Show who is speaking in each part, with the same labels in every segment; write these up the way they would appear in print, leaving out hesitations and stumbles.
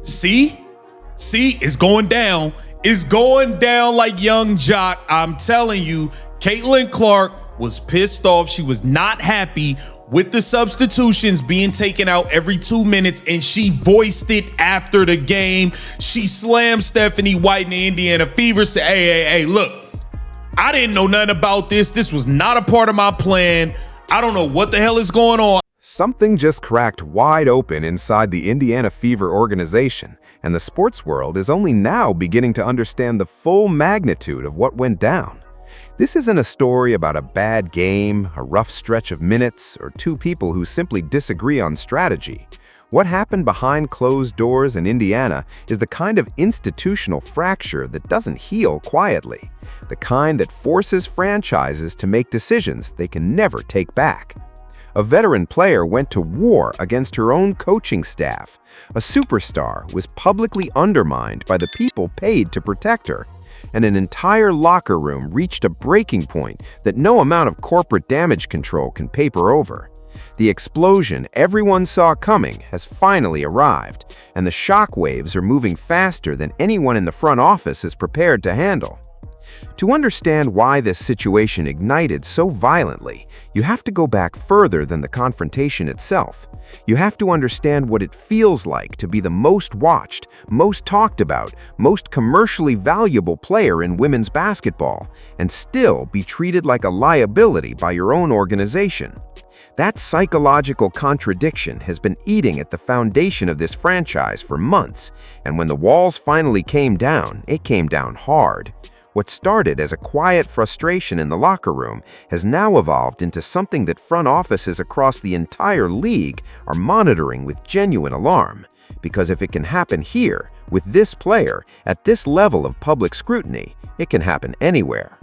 Speaker 1: See, it's going down. It's going down like young Jock. I'm telling you, Caitlin Clark was pissed off. She was not happy with the substitutions being taken out every 2 minutes, and she voiced it after the game. She slammed Stephanie White in the Indiana Fever, said, hey, look, I didn't know nothing about this. This was not a part of my plan. I don't know what the hell is going on.
Speaker 2: Something just cracked wide open inside the Indiana Fever organization, and the sports world is only now beginning to understand the full magnitude of what went down. This isn't a story about a bad game, a rough stretch of minutes, or two people who simply disagree on strategy. What happened behind closed doors in Indiana is the kind of institutional fracture that doesn't heal quietly, the kind that forces franchises to make decisions they can never take back. A veteran player went to war against her own coaching staff. A superstar was publicly undermined by the people paid to protect her. And an entire locker room reached a breaking point that no amount of corporate damage control can paper over. The explosion everyone saw coming has finally arrived, and the shock waves are moving faster than anyone in the front office is prepared to handle. To understand why this situation ignited so violently, you have to go back further than the confrontation itself. You have to understand what it feels like to be the most watched, most talked about, most commercially valuable player in women's basketball, and still be treated like a liability by your own organization. That psychological contradiction has been eating at the foundation of this franchise for months, and when the walls finally came down, it came down hard. What started as a quiet frustration in the locker room has now evolved into something that front offices across the entire league are monitoring with genuine alarm. Because if it can happen here, with this player, at this level of public scrutiny, it can happen anywhere.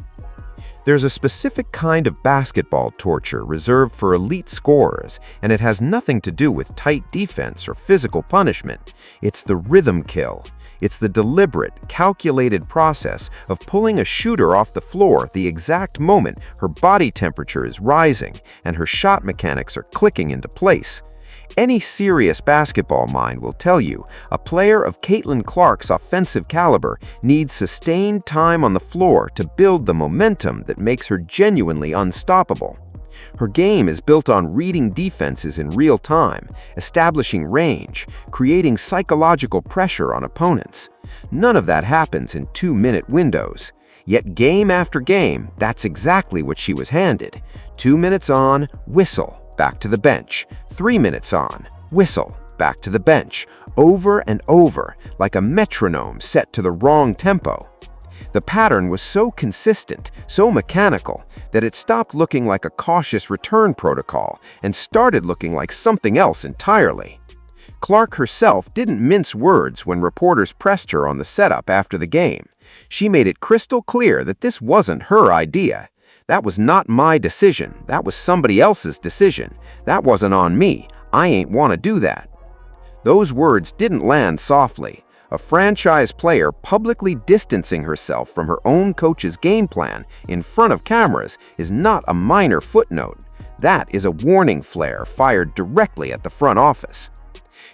Speaker 2: There's a specific kind of basketball torture reserved for elite scorers, and it has nothing to do with tight defense or physical punishment. It's the rhythm kill. It's the deliberate, calculated process of pulling a shooter off the floor the exact moment her body temperature is rising and her shot mechanics are clicking into place. Any serious basketball mind will tell you a player of Caitlin Clark's offensive caliber needs sustained time on the floor to build the momentum that makes her genuinely unstoppable. Her game is built on reading defenses in real time, establishing range, creating psychological pressure on opponents. None of that happens in 2-minute windows. Yet game after game, that's exactly what she was handed. 2 minutes on, whistle, back to the bench. 3 minutes on, whistle, back to the bench. Over and over, like a metronome set to the wrong tempo. The pattern was so consistent, so mechanical, that it stopped looking like a cautious return protocol and started looking like something else entirely. Clark herself didn't mince words when reporters pressed her on the setup after the game. She made it crystal clear that this wasn't her idea. That was not my decision. That was somebody else's decision. That wasn't on me. I ain't want to do that. Those words didn't land softly. A franchise player publicly distancing herself from her own coach's game plan in front of cameras is not a minor footnote. That is a warning flare fired directly at the front office.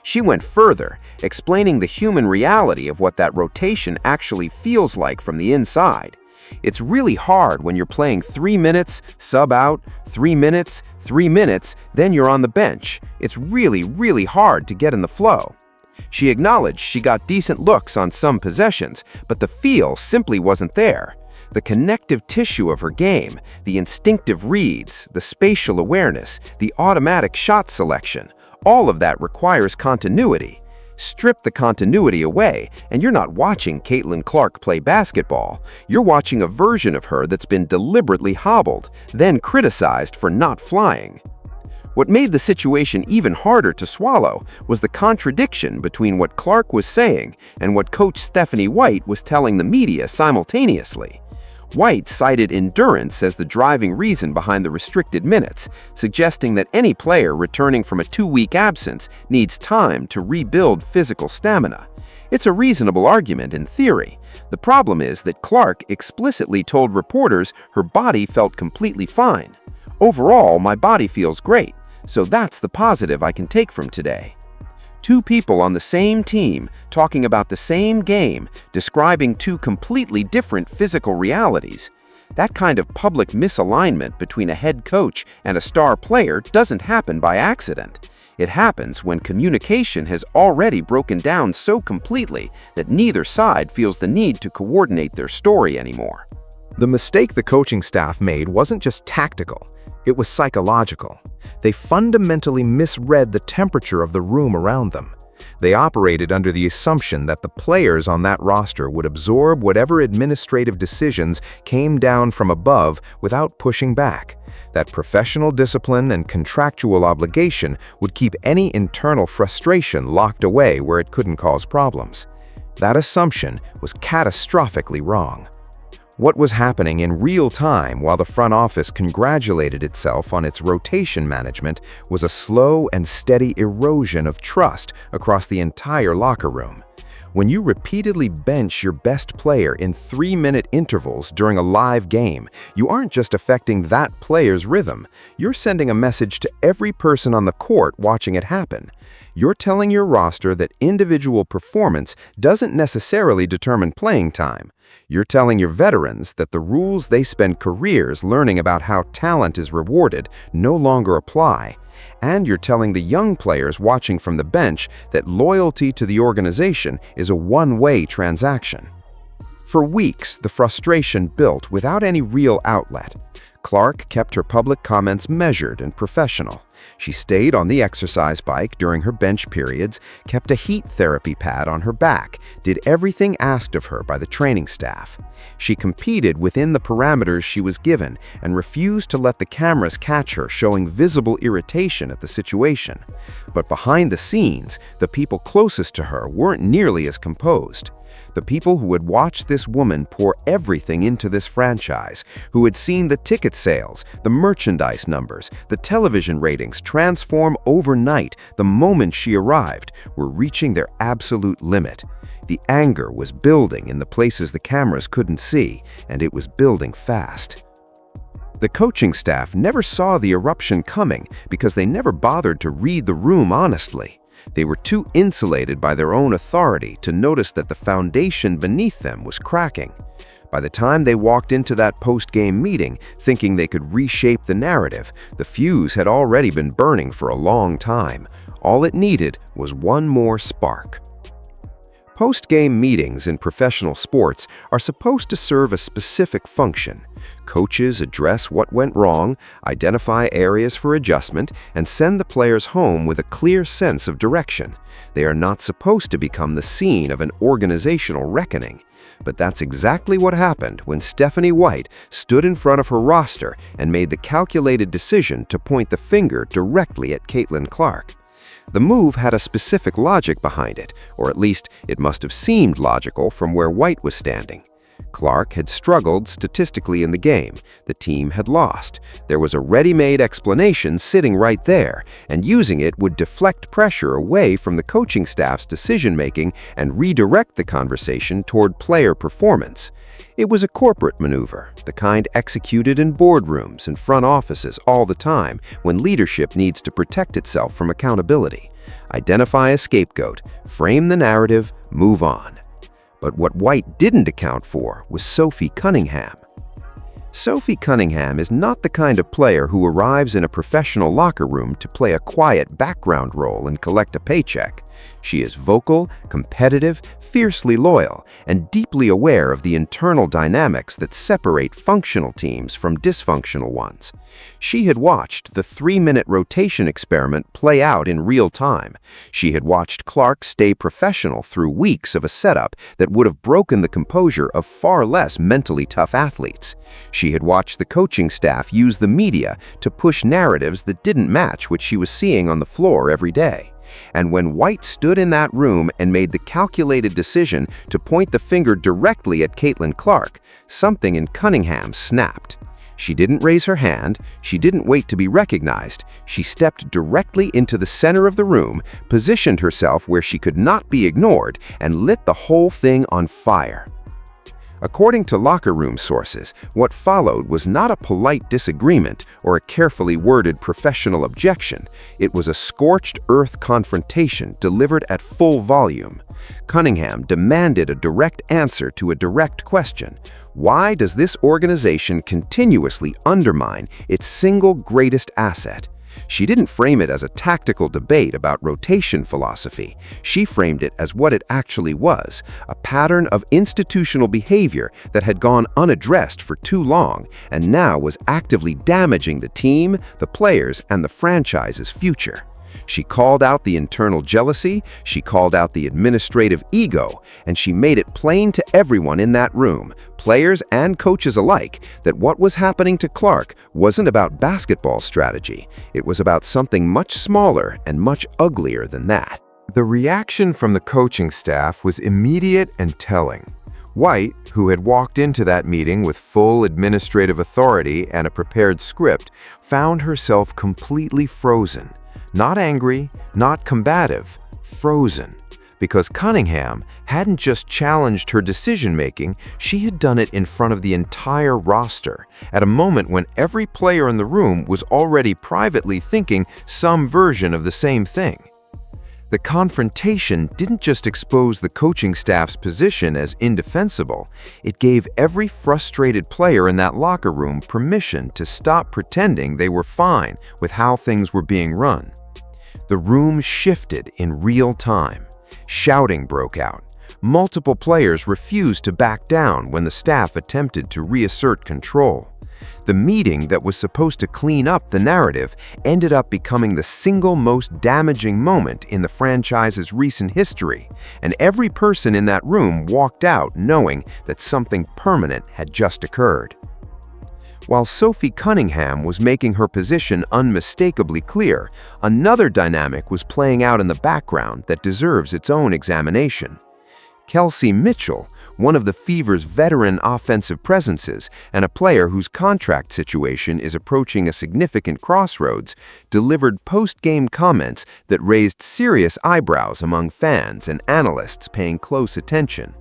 Speaker 2: She went further, explaining the human reality of what that rotation actually feels like from the inside. It's really hard when you're playing 3 minutes, sub out, 3 minutes, 3 minutes, then you're on the bench. It's really hard to get in the flow. She acknowledged she got decent looks on some possessions, but the feel simply wasn't there. The connective tissue of her game, the instinctive reads, the spatial awareness, the automatic shot selection, all of that requires continuity. Strip the continuity away, and you're not watching Caitlin Clark play basketball. You're watching a version of her that's been deliberately hobbled, then criticized for not flying. What made the situation even harder to swallow was the contradiction between what Clark was saying and what Coach Stephanie White was telling the media simultaneously. White cited endurance as the driving reason behind the restricted minutes, suggesting that any player returning from a 2-week absence needs time to rebuild physical stamina. It's a reasonable argument in theory. The problem is that Clark explicitly told reporters her body felt completely fine. "Overall, my body feels great, so that's the positive I can take from today." Two people on the same team, talking about the same game, describing two completely different physical realities. That kind of public misalignment between a head coach and a star player doesn't happen by accident. It happens when communication has already broken down so completely that neither side feels the need to coordinate their story anymore.
Speaker 3: The mistake the coaching staff made wasn't just tactical, it was psychological. They fundamentally misread the temperature of the room around them. They operated under the assumption that the players on that roster would absorb whatever administrative decisions came down from above without pushing back. That professional discipline and contractual obligation would keep any internal frustration locked away where it couldn't cause problems. That assumption was catastrophically wrong. What was happening in real time while the front office congratulated itself on its rotation management was a slow and steady erosion of trust across the entire locker room. When you repeatedly bench your best player in 3-minute intervals during a live game, you aren't just affecting that player's rhythm, you're sending a message to every person on the court watching it happen. You're telling your roster that individual performance doesn't necessarily determine playing time. You're telling your veterans that the rules they spend careers learning about how talent is rewarded no longer apply. And you're telling the young players watching from the bench that loyalty to the organization is a one-way transaction. For weeks, the frustration built without any real outlet. Clark kept her public comments measured and professional. She stayed on the exercise bike during her bench periods, kept a heat therapy pad on her back, did everything asked of her by the training staff. She competed within the parameters she was given and refused to let the cameras catch her showing visible irritation at the situation. But behind the scenes, the people closest to her weren't nearly as composed. The people who had watched this woman pour everything into this franchise, who had seen the ticket sales, the merchandise numbers, the television ratings transform overnight the moment she arrived, were reaching their absolute limit. The anger was building in the places the cameras couldn't see, and it was building fast. The coaching staff never saw the eruption coming because they never bothered to read the room honestly. They were too insulated by their own authority to notice that the foundation beneath them was cracking. By the time they walked into that post-game meeting thinking they could reshape the narrative, the fuse had already been burning for a long time. All it needed was one more spark. Post-game meetings in professional sports are supposed to serve a specific function. Coaches address what went wrong, identify areas for adjustment, and send the players home with a clear sense of direction. They are not supposed to become the scene of an organizational reckoning. But that's exactly what happened when Stephanie White stood in front of her roster and made the calculated decision to point the finger directly at Caitlin Clark. The move had a specific logic behind it, or at least it must have seemed logical from where White was standing. Clark had struggled statistically in the game. The team had lost. There was a ready-made explanation sitting right there, and using it would deflect pressure away from the coaching staff's decision-making and redirect the conversation toward player performance. It was a corporate maneuver, the kind executed in boardrooms and front offices all the time when leadership needs to protect itself from accountability. Identify a scapegoat, frame the narrative, move on. But what White didn't account for was Sophie Cunningham. Sophie Cunningham is not the kind of player who arrives in a professional locker room to play a quiet background role and collect a paycheck. She is vocal, competitive, fiercely loyal, and deeply aware of the internal dynamics that separate functional teams from dysfunctional ones. She had watched the 3-minute rotation experiment play out in real time. She had watched Clark stay professional through weeks of a setup that would have broken the composure of far less mentally tough athletes. She had watched the coaching staff use the media to push narratives that didn't match what she was seeing on the floor every day. And when White stood in that room and made the calculated decision to point the finger directly at Caitlin Clark, something in Cunningham snapped. She didn't raise her hand, she didn't wait to be recognized, she stepped directly into the center of the room, positioned herself where she could not be ignored, and lit the whole thing on fire. According to locker room sources, what followed was not a polite disagreement or a carefully worded professional objection. It was a scorched earth confrontation delivered at full volume. Cunningham demanded a direct answer to a direct question. Why does this organization continuously undermine its single greatest asset? She didn't frame it as a tactical debate about rotation philosophy. She framed it as what it actually was, a pattern of institutional behavior that had gone unaddressed for too long and now was actively damaging the team, the players, and the franchise's future. She called out the internal jealousy, she called out the administrative ego, and she made it plain to everyone in that room, players and coaches alike, that what was happening to Clark wasn't about basketball strategy. It was about something much smaller and much uglier than that.
Speaker 2: The reaction from the coaching staff was immediate and telling. White, who had walked into that meeting with full administrative authority and a prepared script, found herself completely frozen. Not angry, not combative, frozen. Because Cunningham hadn't just challenged her decision-making, she had done it in front of the entire roster, at a moment when every player in the room was already privately thinking some version of the same thing. The confrontation didn't just expose the coaching staff's position as indefensible, it gave every frustrated player in that locker room permission to stop pretending they were fine with how things were being run. The room shifted in real time. Shouting broke out. Multiple players refused to back down when the staff attempted to reassert control. The meeting that was supposed to clean up the narrative ended up becoming the single most damaging moment in the franchise's recent history, and every person in that room walked out knowing that something permanent had just occurred. While SOPHIE Cunningham was making her position unmistakably clear, another dynamic was playing out in the background that deserves its own examination. Kelsey Mitchell, one of the Fever's veteran offensive presences and a player whose contract situation is approaching a significant crossroads, delivered post-game comments that raised serious eyebrows among fans and analysts paying close attention.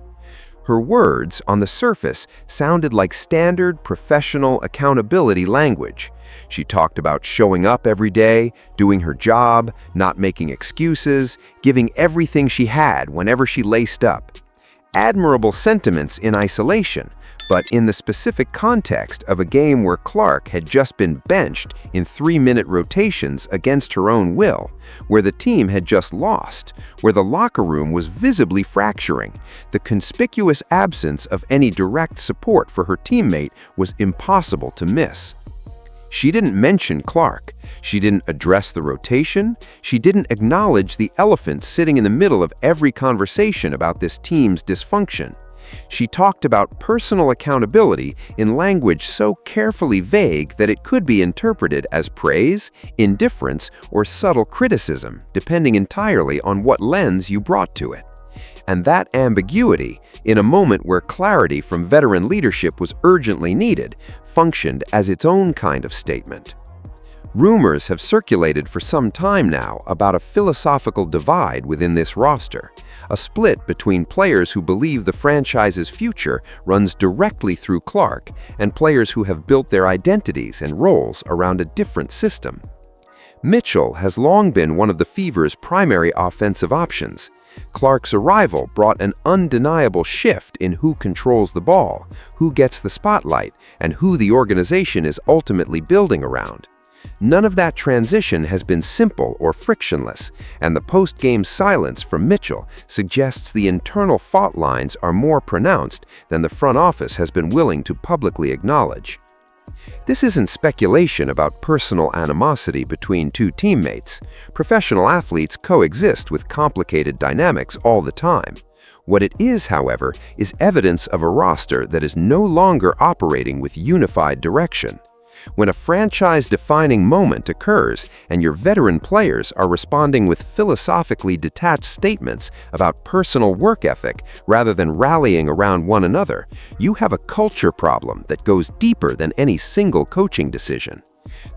Speaker 2: Her words, on the surface, sounded like standard professional accountability language. She talked about showing up every day, doing her job, not making excuses, giving everything she had whenever she laced up. Admirable sentiments in isolation, but in the specific context of a game where Clark had just been benched in 3-minute rotations against her own will, where the team had just lost, where the locker room was visibly fracturing, the conspicuous absence of any direct support for her teammate was impossible to miss. She didn't mention Clark. She didn't address the rotation. She didn't acknowledge the elephant sitting in the middle of every conversation about this team's dysfunction. She talked about personal accountability in language so carefully vague that it could be interpreted as praise, indifference, or subtle criticism, depending entirely on what lens you brought to it. And that ambiguity, in a moment where clarity from veteran leadership was urgently needed, functioned as its own kind of statement. Rumors have circulated for some time now about a philosophical divide within this roster, a split between players who believe the franchise's future runs directly through Clark and players who have built their identities and roles around a different system. Mitchell has long been one of the Fever's primary offensive options. Clark's arrival brought an undeniable shift in who controls the ball, who gets the spotlight, and who the organization is ultimately building around. None of that transition has been simple or frictionless, and the post-game silence from Mitchell suggests the internal fault lines are more pronounced than the front office has been willing to publicly acknowledge. This isn't speculation about personal animosity between two teammates. Professional athletes coexist with complicated dynamics all the time. What it is, however, is evidence of a roster that is no longer operating with unified direction. When a franchise-defining moment occurs and your veteran players are responding with philosophically detached statements about personal work ethic rather than rallying around one another, you have a culture problem that goes deeper than any single coaching decision.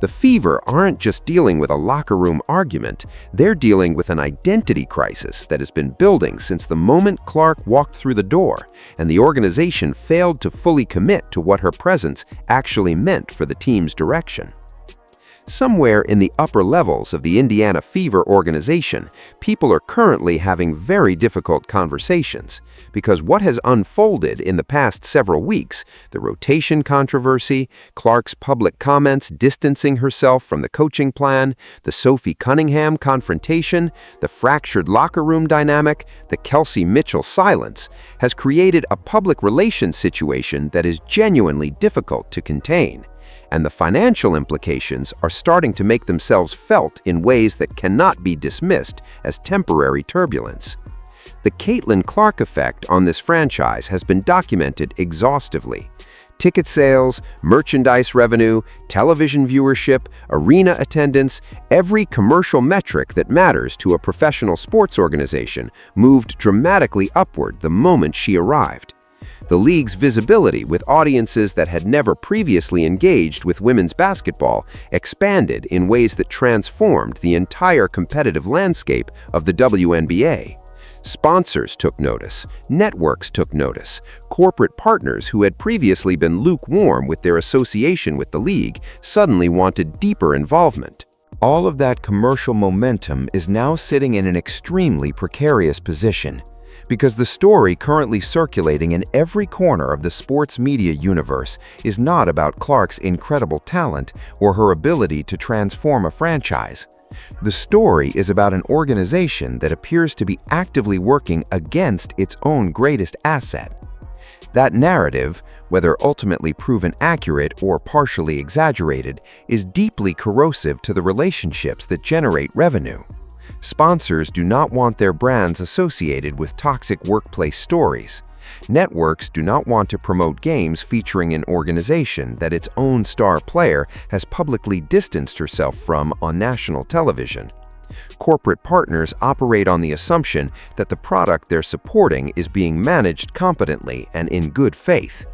Speaker 4: The Fever aren't just dealing with a locker room argument, they're dealing with an identity crisis that has been building since the moment Clark walked through the door, and the organization failed to fully commit to what her presence actually meant for the team's direction. Somewhere in the upper levels of the Indiana Fever organization, people are currently having very difficult conversations because what has unfolded in the past several weeks, the rotation controversy, Clark's public comments distancing herself from the coaching plan, the SOPHIE Cunningham confrontation, the fractured locker room dynamic, the Kelsey Mitchell silence, has created a public relations situation that is genuinely difficult to contain. And the financial implications are starting to make themselves felt in ways that cannot be dismissed as temporary turbulence. The Caitlin Clark effect on this franchise has been documented exhaustively. Ticket sales, merchandise revenue, television viewership, arena attendance, every commercial metric that matters to a professional sports organization moved dramatically upward the moment she arrived. The league's visibility with audiences that had never previously engaged with women's basketball expanded in ways that transformed the entire competitive landscape of the WNBA. Sponsors took notice, networks took notice, corporate partners who had previously been lukewarm with their association with the league suddenly wanted deeper involvement.
Speaker 3: All of that commercial momentum is now sitting in an extremely precarious position, because the story currently circulating in every corner of the sports media universe is not about Clark's incredible talent or her ability to transform a franchise. The story is about an organization that appears to be actively working against its own greatest asset. That narrative, whether ultimately proven accurate or partially exaggerated, is deeply corrosive to the relationships that generate revenue. Sponsors do not want their brands associated with toxic workplace stories. Networks do not want to promote games featuring an organization that its own star player has publicly distanced herself from on national television. Corporate partners operate on the assumption that the product they're supporting is being managed competently and in good faith.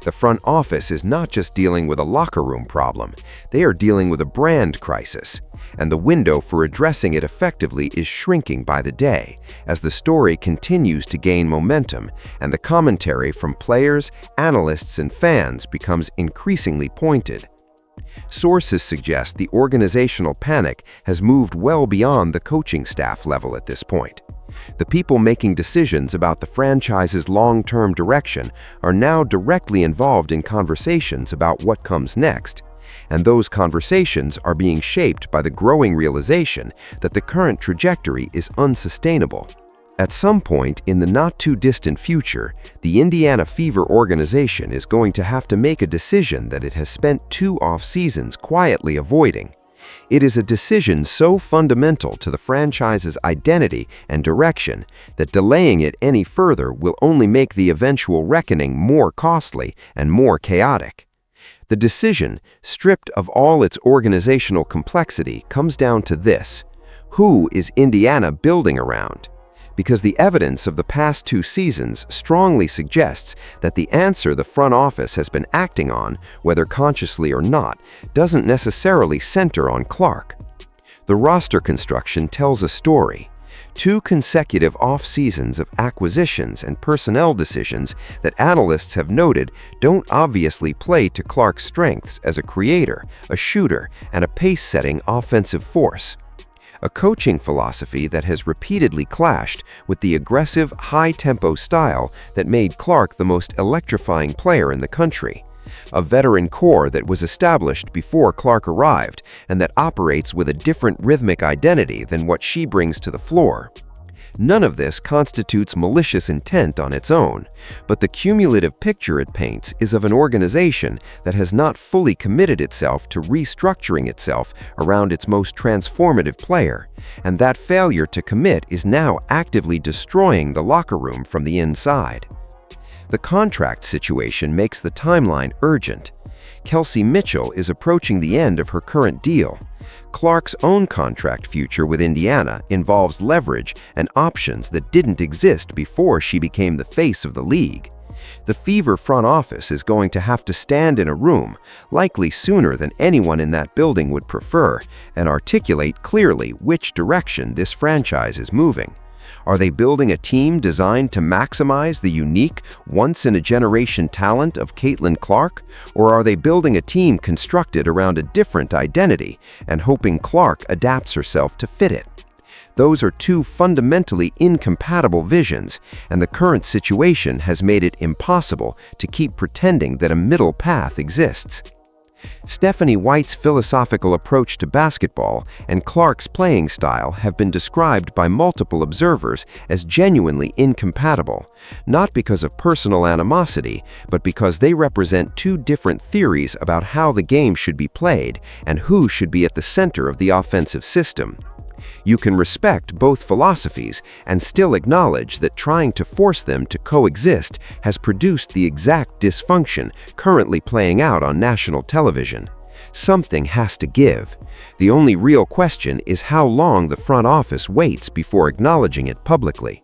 Speaker 3: The front office is not just dealing with a locker room problem, they are dealing with a brand crisis, and the window for addressing it effectively is shrinking by the day as the story continues to gain momentum and the commentary from players, analysts, and fans becomes increasingly pointed. Sources suggest the organizational panic has moved well beyond the coaching staff level at this point. The people making decisions about the franchise's long-term direction are now directly involved in conversations about what comes next, and those conversations are being shaped by the growing realization that the current trajectory is unsustainable. At some point in the not-too-distant future, the Indiana Fever organization is going to have to make a decision that it has spent 2 off-seasons quietly avoiding. It is a decision so fundamental to the franchise's identity and direction that delaying it any further will only make the eventual reckoning more costly and more chaotic. The decision, stripped of all its organizational complexity, comes down to this: who is Indiana building around? Because the evidence of the past 2 seasons strongly suggests that the answer the front office has been acting on, whether consciously or not, doesn't necessarily center on Clark. The roster construction tells a story. 2 consecutive off-seasons of acquisitions and personnel decisions that analysts have noted don't obviously play to Clark's strengths as a creator, a shooter, and a pace-setting offensive force. A coaching philosophy that has repeatedly clashed with the aggressive, high-tempo style that made Clark the most electrifying player in the country. A veteran core that was established before Clark arrived and that operates with a different rhythmic identity than what she brings to the floor. None of this constitutes malicious intent on its own, but the cumulative picture it paints is of an organization that has not fully committed itself to restructuring itself around its most transformative player, and that failure to commit is now actively destroying the locker room from the inside. The contract situation makes the timeline urgent. Kelsey Mitchell is approaching the end of her current deal. Clark's own contract future with Indiana involves leverage and options that didn't exist before she became the face of the league.
Speaker 4: The Fever front office is going to have to stand in a room, likely sooner than anyone in that building would prefer, and articulate clearly which direction this franchise is moving. Are they building a team designed to maximize the unique, once-in-a-generation talent of Caitlin Clark, or are they building a team constructed around a different identity and hoping Clark adapts herself to fit it? Those are two fundamentally incompatible visions, and the current situation has made it impossible to keep pretending that a middle path exists. Stephanie White's philosophical approach to basketball and Clark's playing style have been described by multiple observers as genuinely incompatible, not because of personal animosity, but because they represent two different theories about how the game should be played and who should be at the center of the offensive system. You can respect both philosophies and still acknowledge that trying to force them to coexist has produced the exact dysfunction currently playing out on national television. Something has to give. The only real question is how long the front office waits before acknowledging it publicly.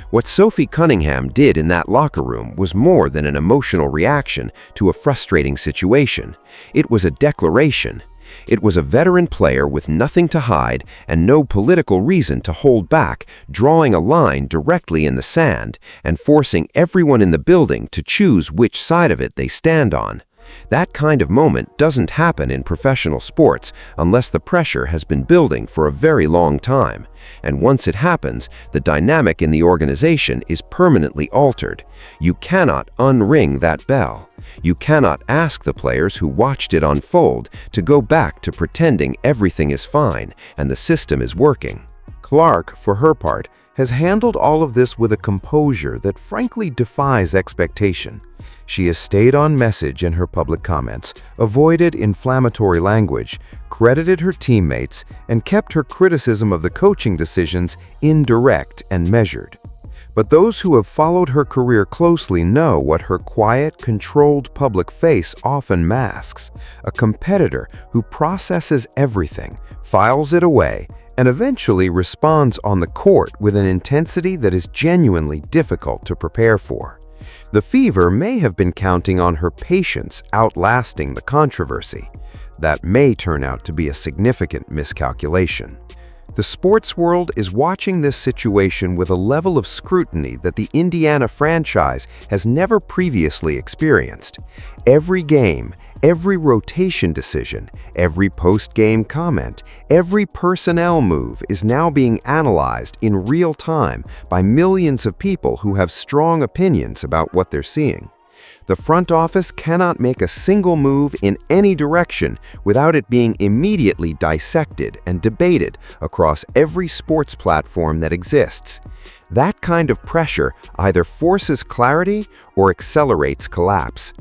Speaker 4: What Sophie Cunningham did in that locker room was more than an emotional reaction to a frustrating situation. It was a declaration. It was a veteran player with nothing to hide and no political reason to hold back, drawing a line directly in the sand and forcing everyone in the building to choose which side of it they stand on. That kind of moment doesn't happen in professional sports unless the pressure has been building for a very long time. And once it happens, the dynamic in the organization is permanently altered. You cannot unring that bell. You cannot ask the players who watched it unfold to go back to pretending everything is fine and the system is working.
Speaker 3: Clark, for her part, has handled all of this with a composure that frankly defies expectation. She has stayed on message in her public comments, avoided inflammatory language, credited her teammates, and kept her criticism of the coaching decisions indirect and measured. But those who have followed her career closely know what her quiet, controlled public face often masks: a competitor who processes everything, files it away, and eventually responds on the court with an intensity that is genuinely difficult to prepare for. The Fever may have been counting on her patience outlasting the controversy. That may turn out to be a significant miscalculation. The sports world is watching this situation with a level of scrutiny that the Indiana franchise has never previously experienced. Every game, every rotation decision, every post-game comment, every personnel move is now being analyzed in real time by millions of people who have strong opinions about what they're seeing. The front office cannot make a single move in any direction without it being immediately dissected and debated across every sports platform that exists. That kind of pressure either forces clarity or accelerates collapse.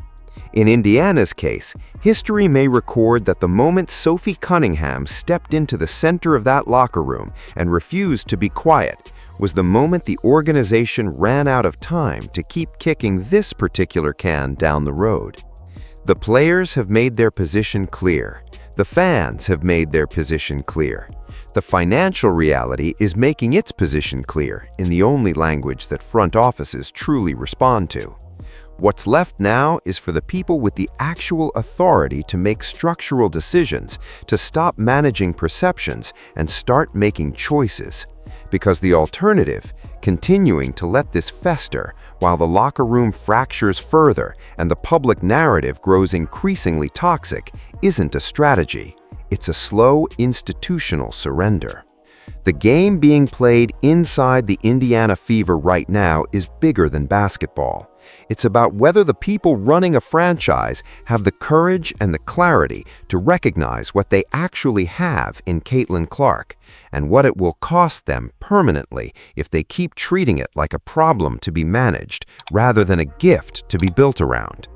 Speaker 3: In Indiana's case, history may record that the moment Sophie Cunningham stepped into the center of that locker room and refused to be quiet was the moment the organization ran out of time to keep kicking this particular can down the road. The players have made their position clear. The fans have made their position clear. The financial reality is making its position clear in the only language that front offices truly respond to. What's left now is for the people with the actual authority to make structural decisions, to stop managing perceptions and start making choices. Because the alternative, continuing to let this fester while the locker room fractures further and the public narrative grows increasingly toxic, isn't a strategy. It's a slow institutional surrender. The game being played inside the Indiana Fever right now is bigger than basketball. It's about whether the people running a franchise have the courage and the clarity to recognize what they actually have in Caitlin Clark and what it will cost them permanently if they keep treating it like a problem to be managed rather than a gift to be built around.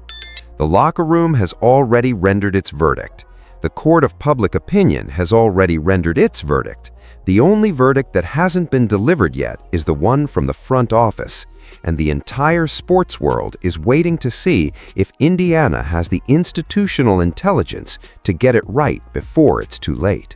Speaker 3: The locker room has already rendered its verdict. The court of public opinion has already rendered its verdict. The only verdict that hasn't been delivered yet is the one from the front office, and the entire sports world is waiting to see if Indiana has the institutional intelligence to get it right before it's too late.